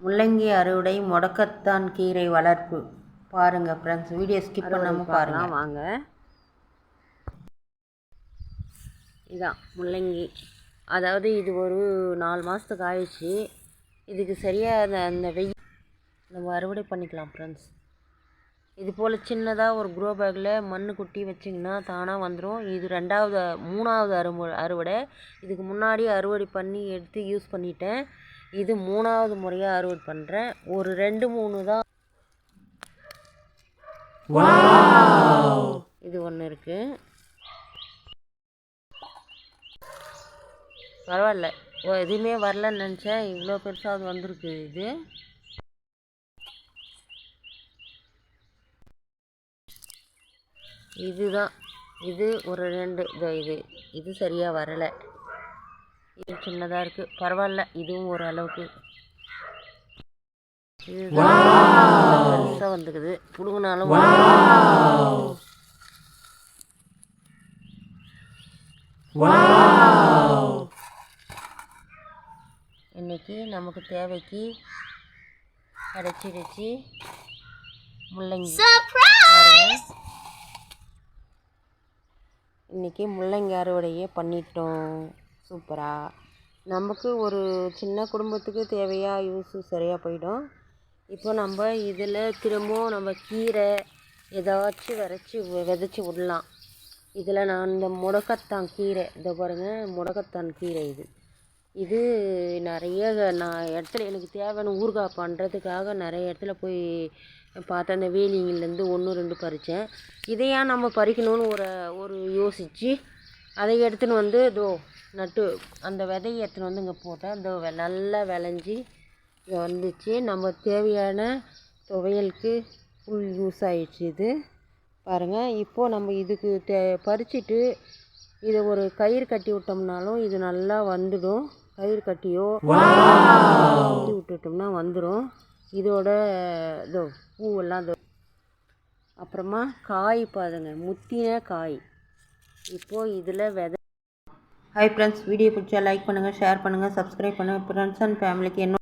முள்ளங்கி அறுவடை, முடக்கத்தான் கீரை வளர்ப்பு. பாருங்கள் ஃப்ரெண்ட்ஸ், வீடியோ ஸ்கிப் பண்ணாமல் பாருங்கள். வாங்க, இதான் முள்ளங்கி. அதாவது இது ஒரு 4 மாதத்துக்கு ஆயிடுச்சு. இதுக்கு சரியாக அந்த வெயில் நம்ம அறுவடை பண்ணிக்கலாம் ஃப்ரெண்ட்ஸ். இது போல் சின்னதாக ஒரு க்ரோ பேக்கில் மண் கொட்டி வச்சிங்கன்னா தானாக வந்துடும். இது 3வது அறுவடை. இதுக்கு முன்னாடி அறுவடை பண்ணி எடுத்து யூஸ் பண்ணிட்டேன். இது 3வது முறையாக அறுவடை பண்ணுறேன். ஒரு 2-3 தான் இது ஒன்று இருக்குது. பரவாயில்ல, எதுவுமே வரலன்னு நினச்சேன். இவ்வளோ பெருசாக வந்திருக்கு. இதுதான் இது ஒரு 2 இது சரியாக வரலை. இது சின்னதாக இருக்குது. பரவாயில்ல, இதுவும் ஓரளவுக்கு பெருசாக வந்துக்குது. புடுங்கினாலும் இன்னைக்கு நமக்கு தேவைக்கு கிடைச்சிடுச்சு முள்ளங்கி. இன்றைக்கி முள்ளங்கி அறுவடையே பண்ணிட்டோம். சூப்பராக நமக்கு ஒரு சின்ன குடும்பத்துக்கு தேவையாக யூஸு சரியாக போயிடும். இப்போ நம்ம இதில் திரும்பவும் நம்ம கீரை ஏதாச்சும் விதைச்சி விடலாம். இதில் நான் இந்த முடக்கத்தான் கீரை, இதை பாருங்கள், முடக்கத்தான் கீரை இது நிறைய இடத்துல எனக்கு தேவையான ஊறுகாய் பண்ணுறதுக்காக நிறைய இடத்துல போய் பார்த்தேன். அந்த வேலிங்கிலேருந்து 1-2 பறித்தேன். இதையா நம்ம பறிக்கணும்னு ஒரு யோசித்து அதை எடுத்துன்னு வந்து நட்டு அந்த விதையை எடுத்துன்னு வந்து இங்கே போட்டேன். அந்த நல்லா விளைஞ்சி வந்துச்சு. நம்ம தேவையான துவையலுக்கு ஃபுல் யூஸ் ஆகிடுச்சு. இது பாருங்கள். இப்போது நம்ம இதுக்கு பறிச்சுட்டு இதை ஒரு கயிறு கட்டி விட்டோம்னாலும் இது நல்லா வந்துடும். கயிறு கட்டியோ கட்டி விட்டுட்டோம்னா வந்துடும். இதோட பூவெல்லாம் அப்புறமா காய் பாருங்க, முத்தின காய். இப்போது இதில் விதை. ஹாய் ஃப்ரெண்ட்ஸ், வீடியோ பிடிச்சா லைக் பண்ணுங்கள், ஷேர் பண்ணுங்கள், சப்ஸ்கிரைப் பண்ணுங்கள். ஃப்ரெண்ட்ஸ் அண்ட் ஃபேமிலிக்கு